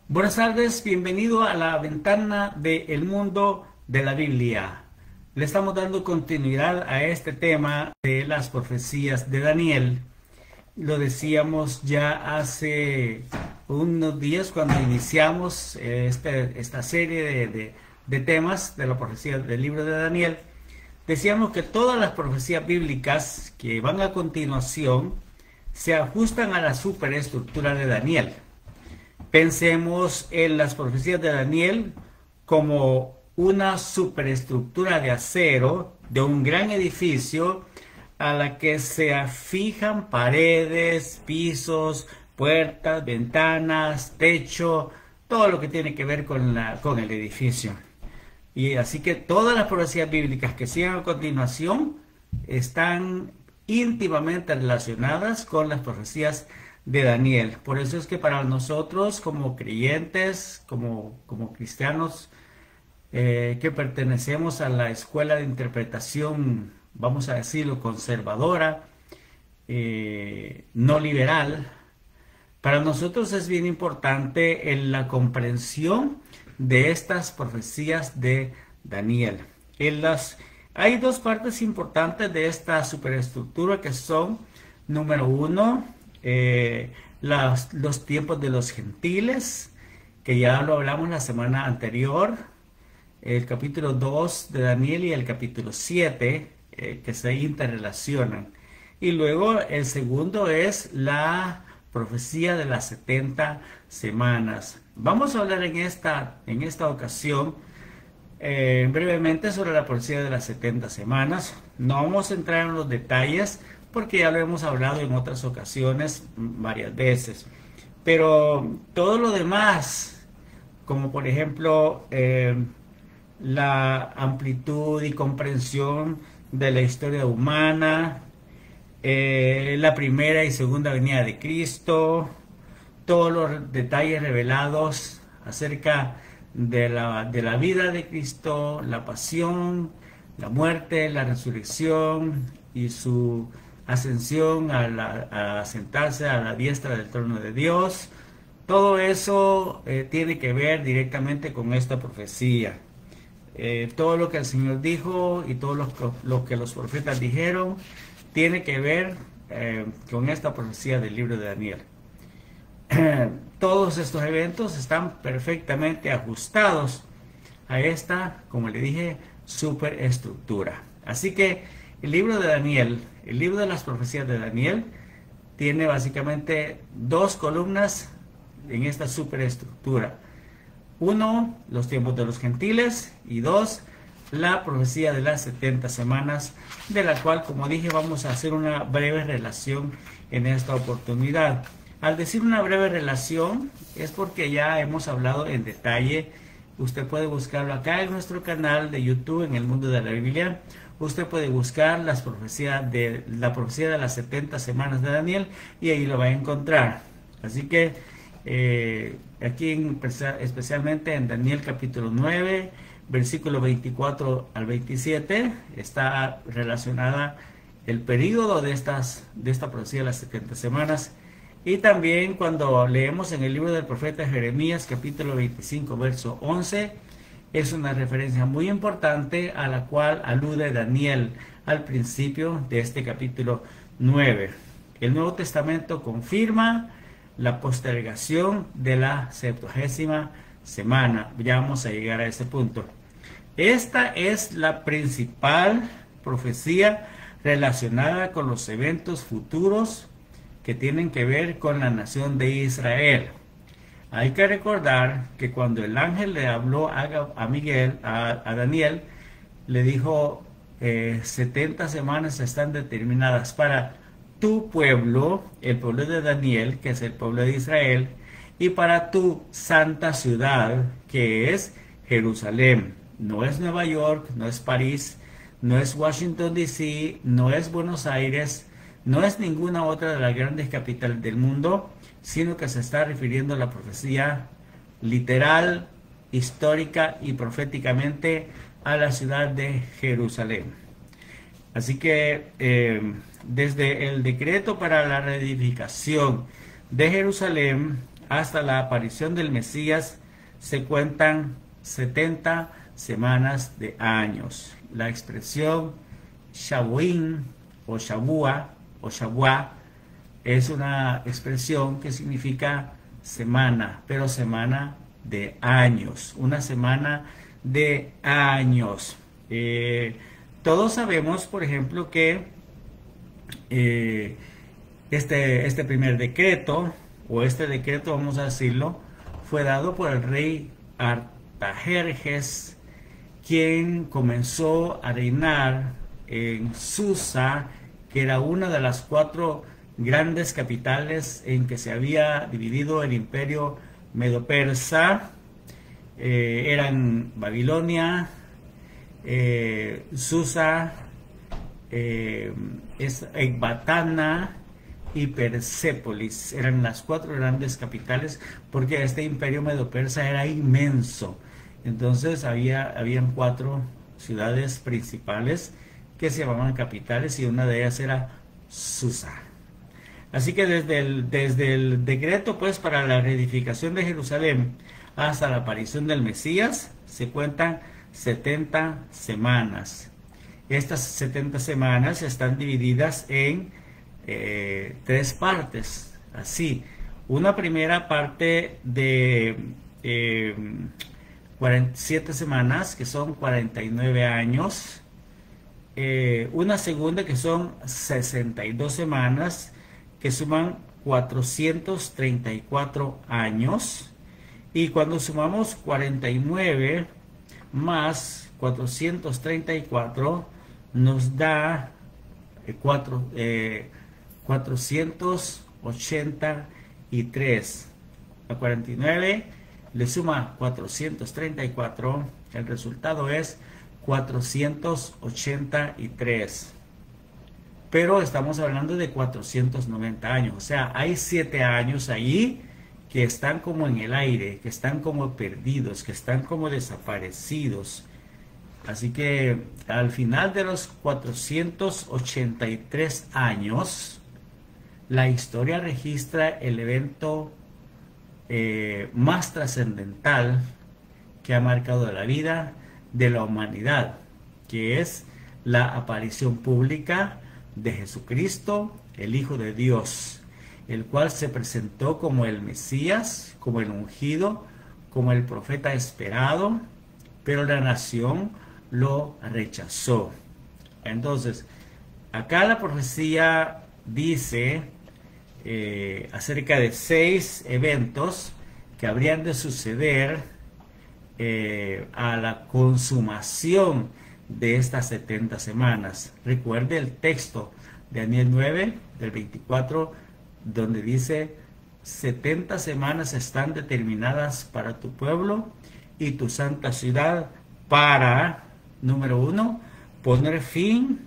Buenas tardes, bienvenido a la ventana del mundo de la Biblia. Le estamos dando continuidad a este tema de las profecías de Daniel. Lo decíamos ya hace unos días cuando iniciamos esta serie de temas de la profecía del libro de Daniel. Decíamos que todas las profecías bíblicas que van a continuación se ajustan a la superestructura de Daniel. Pensemos en las profecías de Daniel como una superestructura de acero de un gran edificio a la que se fijan paredes, pisos, puertas, ventanas, techo, todo lo que tiene que ver con el edificio. Y así que todas las profecías bíblicas que siguen a continuación están íntimamente relacionadas con las profecías de Daniel. Por eso es que para nosotros como creyentes, como cristianos que pertenecemos a la escuela de interpretación, vamos a decirlo, conservadora, no liberal, para nosotros es bien importante en la comprensión de estas profecías de Daniel. Hay dos partes importantes de esta superestructura que son, número uno, los tiempos de los gentiles, que ya lo hablamos la semana anterior, el capítulo 2 de Daniel y el capítulo 7, que se interrelacionan. Y luego el segundo es la profecía de las 70 semanas. Vamos a hablar en esta ocasión brevemente sobre la profecía de las 70 semanas. No vamos a entrar en los detalles porque ya lo hemos hablado en otras ocasiones varias veces. Pero todo lo demás, como por ejemplo la amplitud y comprensión de la historia humana, la primera y segunda venida de Cristo, todos los detalles revelados acerca de la vida de Cristo, la pasión, la muerte, la resurrección y su ascensión a sentarse a la diestra del trono de Dios. Todo eso tiene que ver directamente con esta profecía. Todo lo que el Señor dijo y todo lo que los profetas dijeron tiene que ver con esta profecía del libro de Daniel. Todos estos eventos están perfectamente ajustados a esta, como le dije, superestructura. Así que el libro de Daniel, el libro de las profecías de Daniel, tiene básicamente dos columnas en esta superestructura. Uno, los tiempos de los gentiles, y dos, la profecía de las 70 semanas, de la cual, como dije, vamos a hacer una breve relación en esta oportunidad. Al decir una breve relación es porque ya hemos hablado en detalle. Usted puede buscarlo acá en nuestro canal de YouTube, en el mundo de la Biblia. Usted puede buscar la profecía de las 70 semanas de Daniel y ahí lo va a encontrar. Así que aquí especialmente en Daniel capítulo 9, versículo 24 al 27, está relacionada el período de esta profecía de las 70 semanas. Y también cuando leemos en el libro del profeta Jeremías capítulo 25 verso 11, es una referencia muy importante a la cual alude Daniel al principio de este capítulo 9. El Nuevo Testamento confirma la postergación de la 70ª semana. Ya vamos a llegar a ese punto. Esta es la principal profecía relacionada con los eventos futuros que tienen que ver con la nación de Israel. Hay que recordar que cuando el ángel le habló a Daniel, le dijo, 70 semanas están determinadas para tu pueblo, el pueblo de Daniel, que es el pueblo de Israel, y para tu santa ciudad, que es Jerusalén. No es Nueva York, no es París, no es Washington DC, no es Buenos Aires, no es ninguna otra de las grandes capitales del mundo, sino que se está refiriendo a la profecía literal, histórica y proféticamente a la ciudad de Jerusalén. Así que desde el decreto para la reedificación de Jerusalén hasta la aparición del Mesías se cuentan 70 semanas de años. La expresión Shavuín o Shavua o Shavua es una expresión que significa semana, pero semana de años, una semana de años. Todos sabemos, por ejemplo, que este primer decreto, o este decreto, vamos a decirlo, fue dado por el rey Artajerjes, quien comenzó a reinar en Susa, que era una de las 4 grandes capitales en que se había dividido el imperio medo-persa. Eran Babilonia, Susa, Ecbatana y Persépolis. Eran las 4 grandes capitales, porque este imperio medo-persa era inmenso. Entonces habían 4 ciudades principales que se llamaban capitales, y una de ellas era Susa. Así que desde el decreto, pues, para la reedificación de Jerusalén hasta la aparición del Mesías se cuentan 70 semanas. Estas 70 semanas están divididas en 3 partes. Así, una primera parte de 47 semanas, que son 49 años. Una segunda, que son 62 semanas, que suman 434 años. Y cuando sumamos 49 más 434, nos da 483. A 49 le suma 434, el resultado es 483. Pero estamos hablando de 490 años, o sea, hay 7 años ahí que están como en el aire, que están como perdidos, que están como desaparecidos. Así que al final de los 483 años, la historia registra el evento más trascendental que ha marcado la vida de la humanidad, que es la aparición pública de Jesucristo, el Hijo de Dios, el cual se presentó como el Mesías, como el ungido, como el profeta esperado, pero la nación lo rechazó. Entonces, acá la profecía dice acerca de 6 eventos que habrían de suceder a la consumación de estas 70 semanas. Recuerde el texto de Daniel 9, del 24, donde dice: 70 semanas están determinadas para tu pueblo y tu santa ciudad para, número 1, poner fin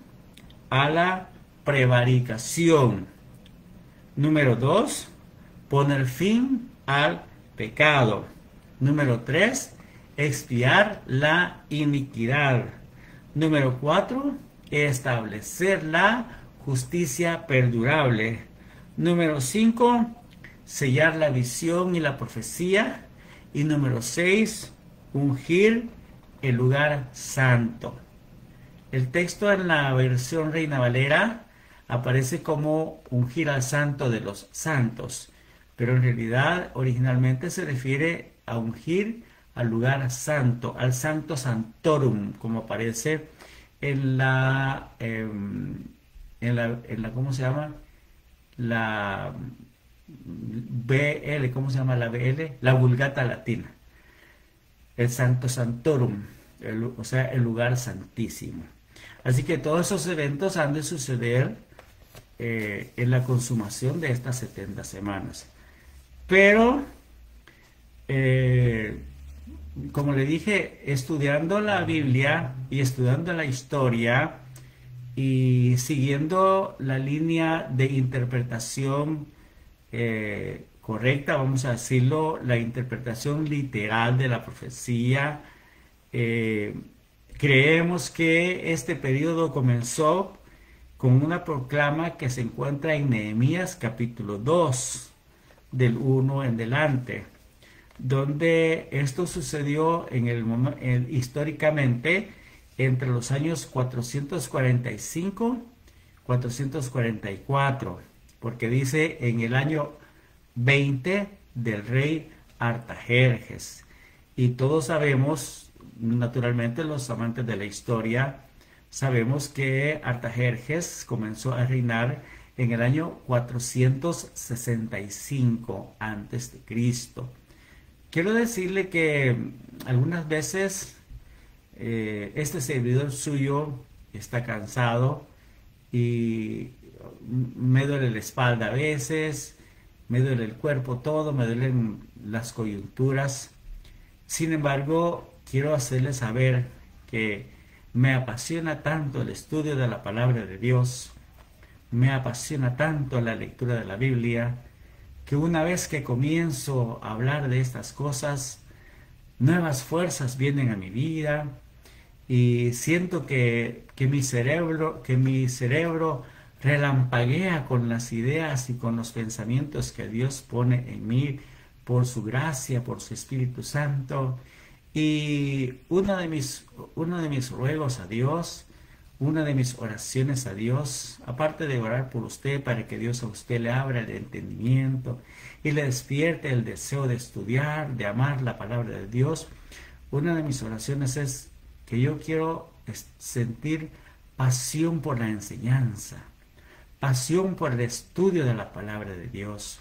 a la prevaricación. Número 2, poner fin al pecado. Número 3, expiar la iniquidad. Número 4, establecer la justicia perdurable. Número 5, sellar la visión y la profecía. Y número 6, ungir el lugar santo. El texto en la versión Reina Valera aparece como ungir al santo de los santos, pero en realidad originalmente se refiere a ungir al lugar santo, al Sancto Sanctorum, como aparece en la ¿cómo se llama? La BL, ¿cómo se llama la BL? La Vulgata Latina. El Sancto Sanctorum, o sea, el lugar santísimo. Así que todos esos eventos han de suceder en la consumación de estas 70 semanas. Pero, como le dije, estudiando la Biblia y estudiando la historia y siguiendo la línea de interpretación correcta, vamos a decirlo, la interpretación literal de la profecía, creemos que este periodo comenzó con una proclama que se encuentra en Nehemías capítulo 2, del 1 en delante, donde esto sucedió históricamente entre los años 445 444, porque dice en el año 20 del rey Artajerjes. Y todos sabemos, naturalmente los amantes de la historia, sabemos que Artajerjes comenzó a reinar en el año 465 antes de Cristo. Quiero decirle que algunas veces este servidor suyo está cansado y me duele la espalda a veces, me duele el cuerpo todo, me duelen las coyunturas. Sin embargo, quiero hacerles saber que me apasiona tanto el estudio de la palabra de Dios, me apasiona tanto la lectura de la Biblia, que una vez que comienzo a hablar de estas cosas, nuevas fuerzas vienen a mi vida y siento que mi cerebro relampaguea con las ideas y con los pensamientos que Dios pone en mí por su gracia, por su Espíritu Santo. Y uno de mis ruegos a Dios, una de mis oraciones a Dios, aparte de orar por usted para que Dios a usted le abra el entendimiento y le despierte el deseo de estudiar, de amar la palabra de Dios, una de mis oraciones es que yo quiero sentir pasión por la enseñanza, pasión por el estudio de la palabra de Dios.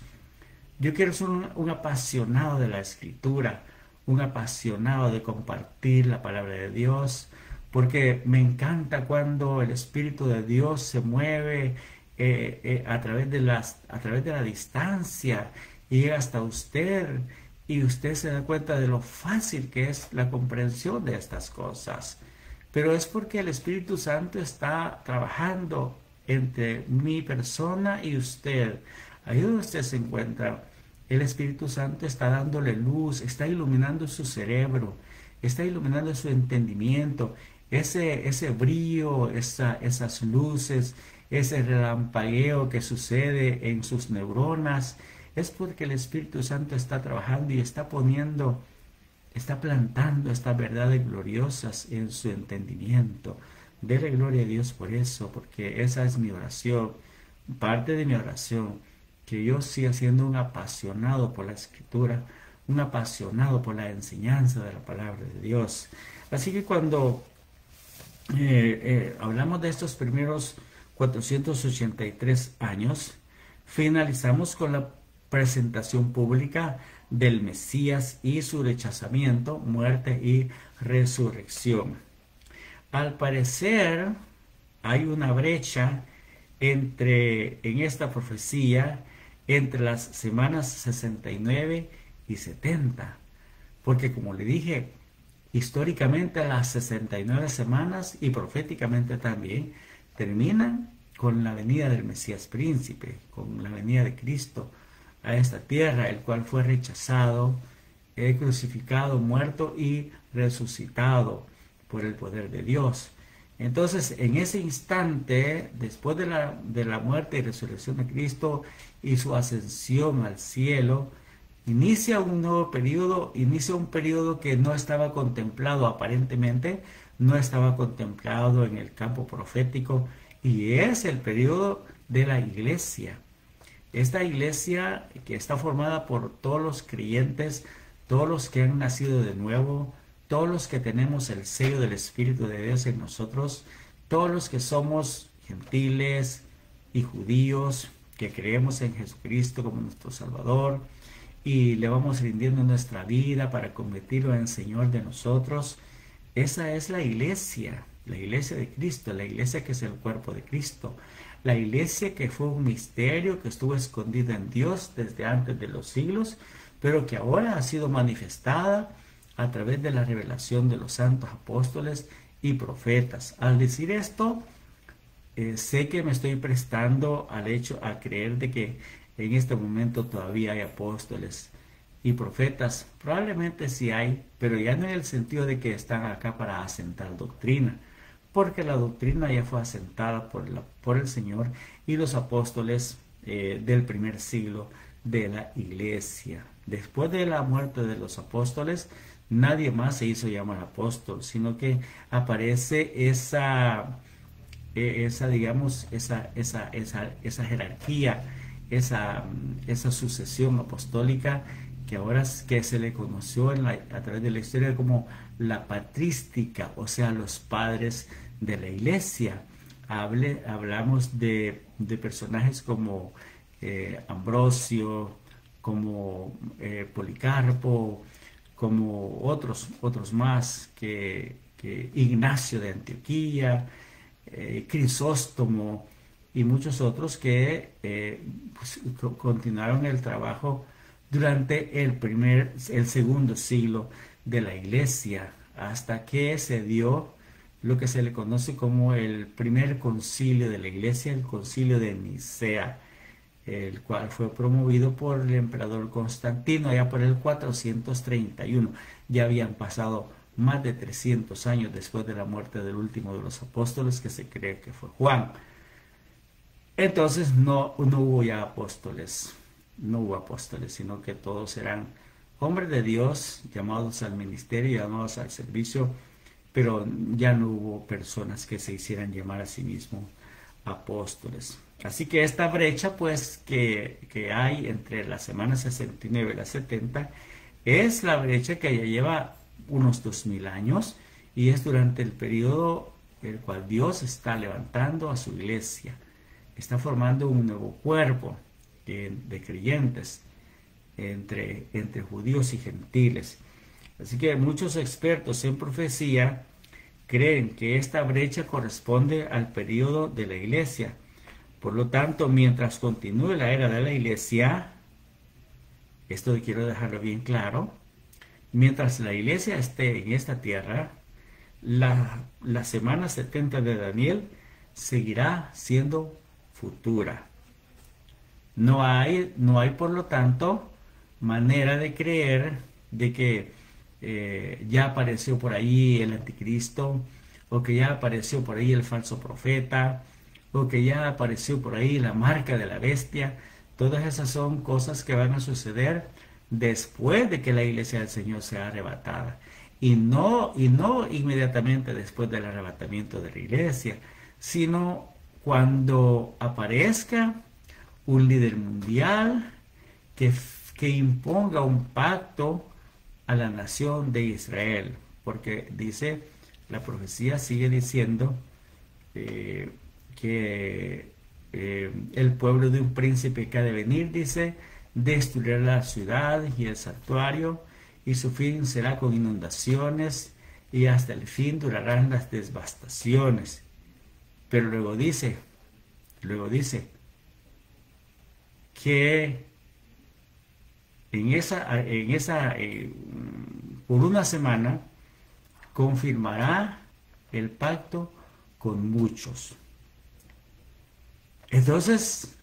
Yo quiero ser un apasionado de la Escritura, un apasionado de compartir la palabra de Dios, porque me encanta cuando el Espíritu de Dios se mueve a través de la distancia y llega hasta usted y usted se da cuenta de lo fácil que es la comprensión de estas cosas. Pero es porque el Espíritu Santo está trabajando entre mi persona y usted. Ahí donde usted se encuentra, el Espíritu Santo está dándole luz, está iluminando su cerebro, está iluminando su entendimiento, ese brillo, esas luces, ese relampagueo que sucede en sus neuronas, es porque el Espíritu Santo está trabajando y está plantando estas verdades gloriosas en su entendimiento. Dele gloria a Dios por eso, porque esa es mi oración, parte de mi oración, que yo siga siendo un apasionado por la Escritura, un apasionado por la enseñanza de la palabra de Dios. Así que cuando hablamos de estos primeros 483 años, finalizamos con la presentación pública del Mesías y su rechazamiento, muerte y resurrección. Al parecer hay una brecha en esta profecía entre las semanas 69 y 70, porque como le dije, históricamente las 69 semanas y proféticamente también terminan con la venida del Mesías príncipe, con la venida de Cristo a esta tierra, el cual fue rechazado, crucificado, muerto y resucitado por el poder de Dios. Entonces, en ese instante, después de la muerte y resurrección de Cristo y su ascensión al cielo, inicia un nuevo periodo, inicia un periodo que no estaba contemplado, aparentemente no estaba contemplado en el campo profético, y es el periodo de la iglesia. Esta iglesia que está formada por todos los creyentes, todos los que han nacido de nuevo, todos los que tenemos el sello del Espíritu de Dios en nosotros, todos los que somos gentiles y judíos, que creemos en Jesucristo como nuestro Salvador y le vamos rindiendo nuestra vida para convertirlo en Señor de nosotros. Esa es la iglesia de Cristo, la iglesia que es el cuerpo de Cristo, la iglesia que fue un misterio que estuvo escondida en Dios desde antes de los siglos, pero que ahora ha sido manifestada a través de la revelación de los santos apóstoles y profetas. Al decir esto, sé que me estoy prestando al hecho, a creer de que en este momento todavía hay apóstoles y profetas. Probablemente sí hay, pero ya no en el sentido de que están acá para asentar doctrina, porque la doctrina ya fue asentada por el Señor, y los apóstoles del primer siglo de la iglesia. Después de la muerte de los apóstoles, nadie más se hizo llamar apóstol, sino que aparece digamos, esa jerarquía, esa sucesión apostólica que ahora que se le conoció a través de la historia como la patrística, o sea, los padres de la iglesia. Hablamos de personajes como Ambrosio, como Policarpo, como otros más, que Ignacio de Antioquía, Crisóstomo y muchos otros que pues, continuaron el trabajo durante el segundo siglo de la iglesia, hasta que se dio lo que se le conoce como el primer concilio de la iglesia, el concilio de Nicea, el cual fue promovido por el emperador Constantino allá por el 431. Ya habían pasado más de 300 años después de la muerte del último de los apóstoles, que se cree que fue Juan. Entonces no hubo ya apóstoles, sino que todos eran hombres de Dios llamados al ministerio, llamados al servicio, pero ya no hubo personas que se hicieran llamar a sí mismos apóstoles. Así que esta brecha pues que hay entre la semana 69 y la 70 es la brecha que ya lleva unos 2000 años, y es durante el periodo en el cual Dios está levantando a su iglesia, está formando un nuevo cuerpo de creyentes entre judíos y gentiles. Así que muchos expertos en profecía creen que esta brecha corresponde al periodo de la iglesia. Por lo tanto, mientras continúe la era de la iglesia, esto quiero dejarlo bien claro, mientras la iglesia esté en esta tierra, la semana 70 de Daniel seguirá siendo futura. No hay por lo tanto manera de creer de que ya apareció por ahí el anticristo, o que ya apareció por ahí el falso profeta, o que ya apareció por ahí la marca de la bestia. Todas esas son cosas que van a suceder después de que la iglesia del Señor sea arrebatada, y no inmediatamente después del arrebatamiento de la iglesia, sino cuando aparezca un líder mundial que imponga un pacto a la nación de Israel, porque dice, la profecía sigue diciendo que el pueblo de un príncipe que ha de venir, dice, destruirá la ciudad y el santuario, y su fin será con inundaciones, y hasta el fin durarán las devastaciones. Pero luego dice que por una semana confirmará el pacto con muchos. Entonces,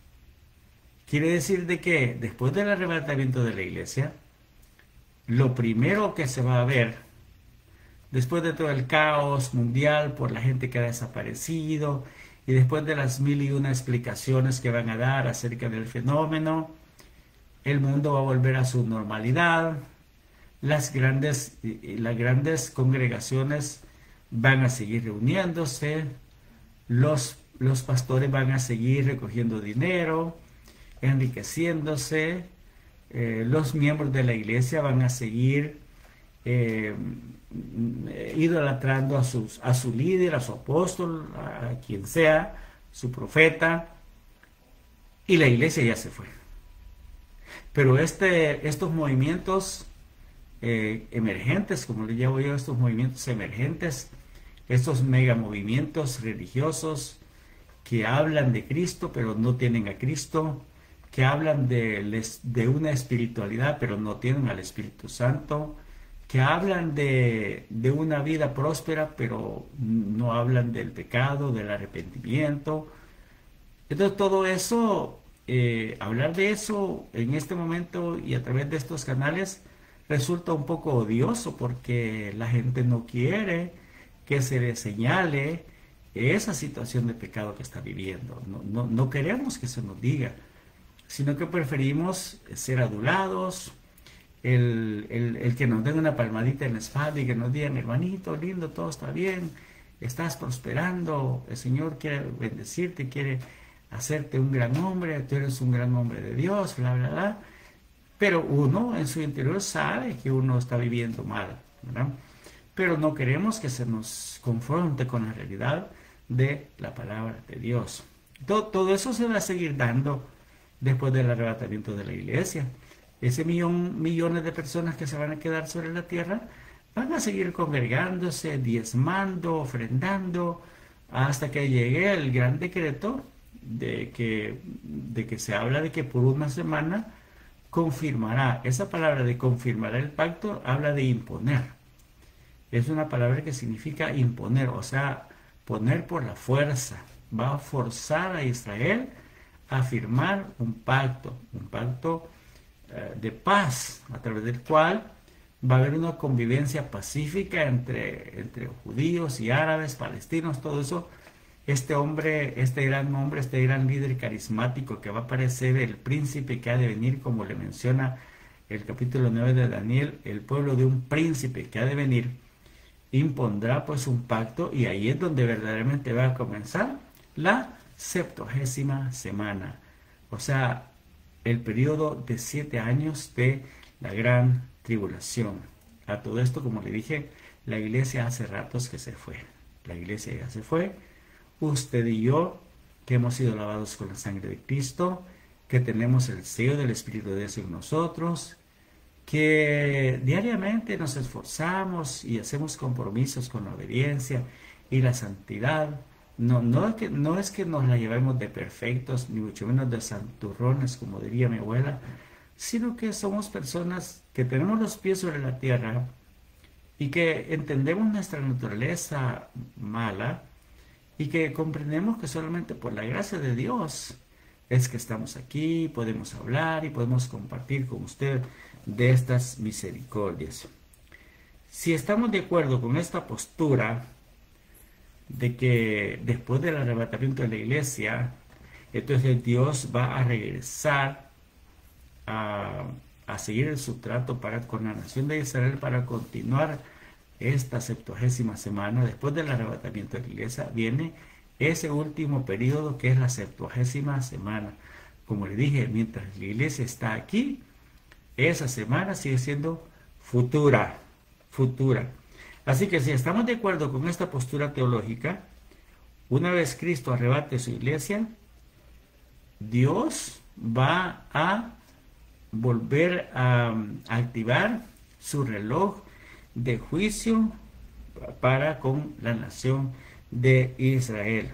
quiere decir de que después del arrebatamiento de la iglesia, lo primero que se va a ver, después de todo el caos mundial por la gente que ha desaparecido, y después de las 1001 explicaciones que van a dar acerca del fenómeno, el mundo va a volver a su normalidad, las grandes congregaciones van a seguir reuniéndose, los pastores van a seguir recogiendo dinero, enriqueciéndose, los miembros de la iglesia van a seguir idolatrando a su líder, a su apóstol, a quien sea, su profeta, y la iglesia ya se fue. Pero estos movimientos emergentes, como le llamo yo, estos movimientos emergentes, estos megamovimientos religiosos que hablan de Cristo pero no tienen a Cristo, que hablan de una espiritualidad pero no tienen al Espíritu Santo, que hablan de una vida próspera pero no hablan del pecado, del arrepentimiento. Entonces todo eso, hablar de eso en este momento y a través de estos canales resulta un poco odioso, porque la gente no quiere que se le señale esa situación de pecado que está viviendo. No queremos que se nos diga. sino que preferimos ser adulados, el que nos den una palmadita en la espalda y que nos digan, hermanito lindo, todo está bien, estás prosperando, el Señor quiere bendecirte, quiere hacerte un gran hombre, tú eres un gran hombre de Dios, bla, bla, bla. Pero uno en su interior sabe que uno está viviendo mal, ¿verdad? Pero no queremos que se nos confronte con la realidad de la palabra de Dios. Todo eso se va a seguir dando después del arrebatamiento de la iglesia. Ese millones de personas que se van a quedar sobre la tierra van a seguir congregándose, diezmando, ofrendando, hasta que llegue el gran decreto de que se habla de que por una semana confirmará. Esa palabra de confirmará el pacto habla de imponer. Es una palabra que significa imponer, o sea, poner por la fuerza. Va a forzar a Israel a firmar un pacto de paz, a través del cual va a haber una convivencia pacífica entre judíos y árabes, palestinos, todo eso. Este hombre, este gran líder carismático que va a aparecer, el príncipe que ha de venir, como le menciona el capítulo 9 de Daniel, el pueblo de un príncipe que ha de venir, impondrá pues un pacto, y ahí es donde verdaderamente va a comenzar la 70ª semana, o sea, el periodo de 7 años de la gran tribulación. A todo esto, como le dije, la iglesia hace ratos que se fue. La iglesia ya se fue. Usted y yo, que hemos sido lavados con la sangre de Cristo, que tenemos el sello del Espíritu de Dios en nosotros, que diariamente nos esforzamos y hacemos compromisos con la obediencia y la santidad. No es que nos la llevemos de perfectos, ni mucho menos de santurrones, como diría mi abuela, sino que somos personas que tenemos los pies sobre la tierra y que entendemos nuestra naturaleza mala y que comprendemos que solamente por la gracia de Dios es que estamos aquí, podemos hablar y podemos compartir con usted de estas misericordias. Si estamos de acuerdo con esta postura de que después del arrebatamiento de la iglesia, entonces Dios va a regresar a seguir su trato con la nación de Israel para continuar esta 70ª semana. Después del arrebatamiento de la iglesia viene ese último periodo que es la 70ª semana. Como le dije, mientras la iglesia está aquí, esa semana sigue siendo futura. Así que si estamos de acuerdo con esta postura teológica, una vez Cristo arrebate su iglesia, Dios va a volver a activar su reloj de juicio para con la nación de Israel.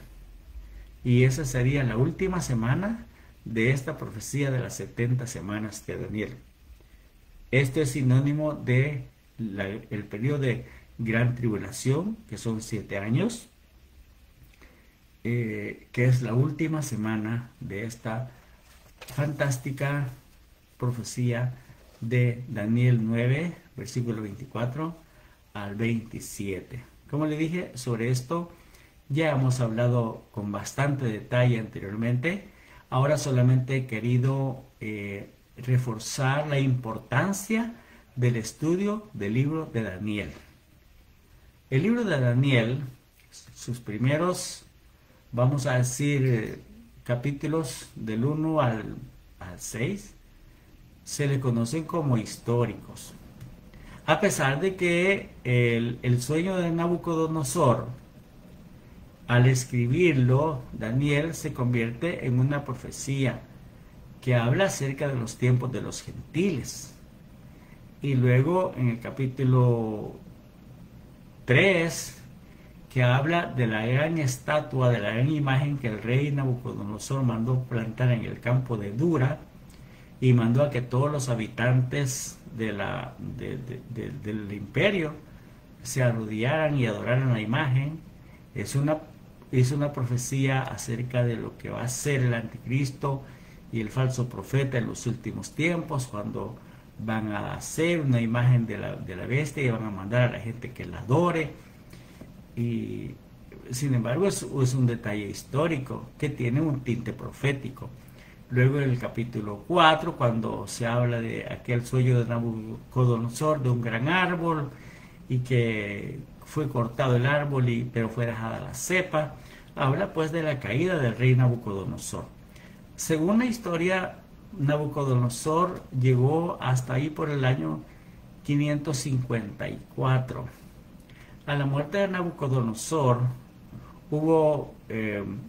Y esa sería la última semana de esta profecía de las 70 semanas de Daniel. Esto es sinónimo de el periodo de gran tribulación, que son 7 años, que es la última semana de esta fantástica profecía de Daniel 9, versículo 24 al 27. Como le dije, sobre esto ya hemos hablado con bastante detalle anteriormente. Ahora solamente he querido reforzar la importancia del estudio del libro de Daniel. El libro de Daniel, sus primeros, vamos a decir, capítulos del 1 al 6, se le conocen como históricos. A pesar de que el sueño de Nabucodonosor, al escribirlo, Daniel se convierte en una profecía que habla acerca de los tiempos de los gentiles. Y luego en el capítulo 3, que habla de la gran estatua, de la gran imagen que el rey Nabucodonosor mandó plantar en el campo de Dura, y mandó a que todos los habitantes del imperio se arrodillaran y adoraran la imagen. Es una profecía acerca de lo que va a ser el anticristo y el falso profeta en los últimos tiempos, cuando van a hacer una imagen de la bestia y van a mandar a la gente que la adore. Y sin embargo es un detalle histórico que tiene un tinte profético. Luego en el capítulo 4, cuando se habla de aquel sueño de Nabucodonosor, de un gran árbol, y que fue cortado el árbol, pero fue dejada la cepa, habla pues de la caída del rey Nabucodonosor. Según la historia, Nabucodonosor llegó hasta ahí por el año 554. A la muerte de Nabucodonosor hubo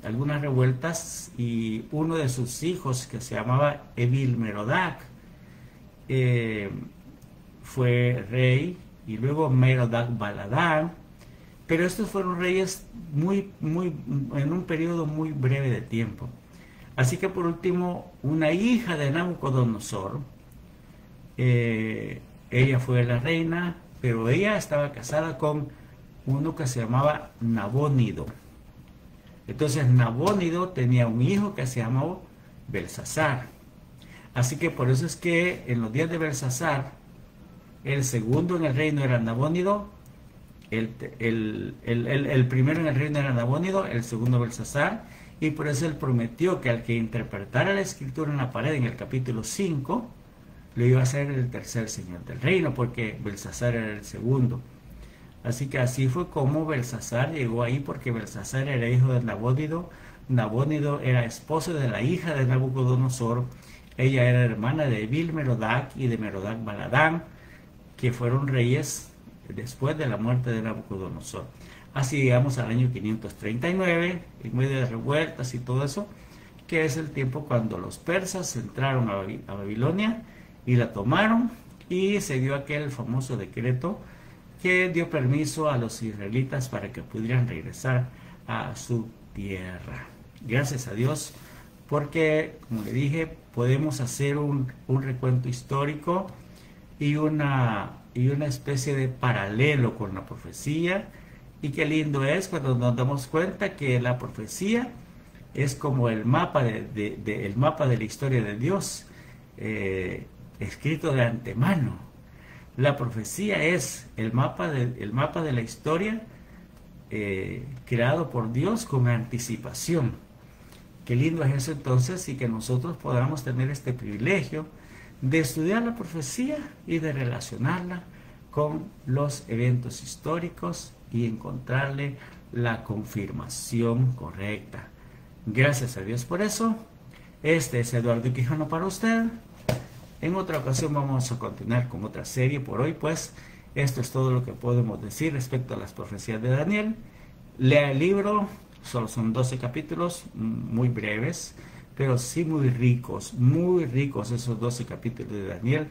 algunas revueltas y uno de sus hijos, que se llamaba Evil-Merodach, fue rey, y luego Merodach-Baladán, pero estos fueron reyes en un periodo muy breve de tiempo. Así que por último, una hija de Nabucodonosor, ella fue la reina, pero ella estaba casada con uno que se llamaba Nabónido. Entonces Nabónido tenía un hijo que se llamaba Belsasar. Así que por eso es que en los días de Belsasar, el segundo en el reino era Nabónido, el primero en el reino era Nabónido, el segundo Belsasar, y por eso él prometió que al que interpretara la escritura en la pared en el capítulo 5, lo iba a ser el tercer señor del reino, porque Belsasar era el segundo. Así que así fue como Belsasar llegó ahí, porque Belsasar era hijo de Nabónido. Nabónido era esposo de la hija de Nabucodonosor. Ella era hermana de Evil-Merodach y de Merodach-Baladán, que fueron reyes después de la muerte de Nabucodonosor. Así llegamos al año 539, en medio de revueltas y todo eso, que es el tiempo cuando los persas entraron a Babilonia y la tomaron, y se dio aquel famoso decreto que dio permiso a los israelitas para que pudieran regresar a su tierra. Gracias a Dios, porque, como le dije, podemos hacer un recuento histórico y una especie de paralelo con la profecía. Y qué lindo es cuando nos damos cuenta que la profecía es como el mapa el mapa de la historia de Dios, escrito de antemano. La profecía es el mapa de la historia, creado por Dios con anticipación. Qué lindo es eso entonces, y que nosotros podamos tener este privilegio de estudiar la profecía y de relacionarla con los eventos históricos y encontrarle la confirmación correcta. Gracias a Dios por eso. Este es Eduardo Quijano para usted. En otra ocasión vamos a continuar con otra serie. Por hoy, pues, esto es todo lo que podemos decir respecto a las profecías de Daniel. Lea el libro, solo son 12 capítulos, muy breves, pero sí muy ricos esos 12 capítulos de Daniel.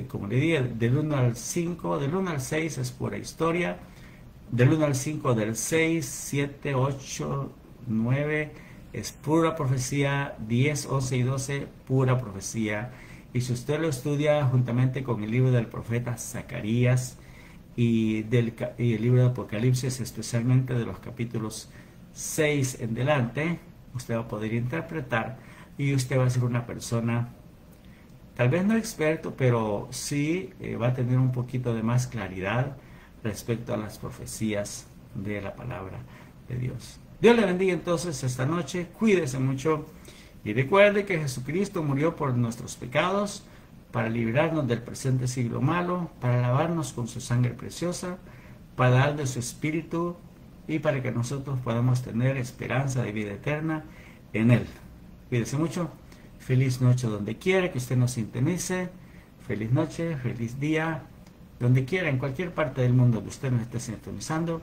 Como le dije, del 1 al 5, del 1 al 6 es pura historia, del 1 al 5, del 6, 7, 8, 9 es pura profecía, 10, 11 y 12 pura profecía. Y si usted lo estudia juntamente con el libro del profeta Zacarías y el libro de Apocalipsis, especialmente de los capítulos 6 en delante, usted va a poder interpretar, y usted va a ser una persona, tal vez no experto, pero sí va a tener un poquito de más claridad respecto a las profecías de la palabra de Dios. Dios le bendiga entonces esta noche, cuídese mucho y recuerde que Jesucristo murió por nuestros pecados para librarnos del presente siglo malo, para lavarnos con su sangre preciosa, para dar de su espíritu y para que nosotros podamos tener esperanza de vida eterna en Él. Cuídese mucho. Feliz noche donde quiera que usted nos sintonice. Feliz noche, feliz día, donde quiera, en cualquier parte del mundo donde usted nos esté sintonizando.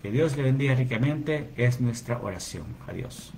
Que Dios le bendiga ricamente, es nuestra oración. Adiós.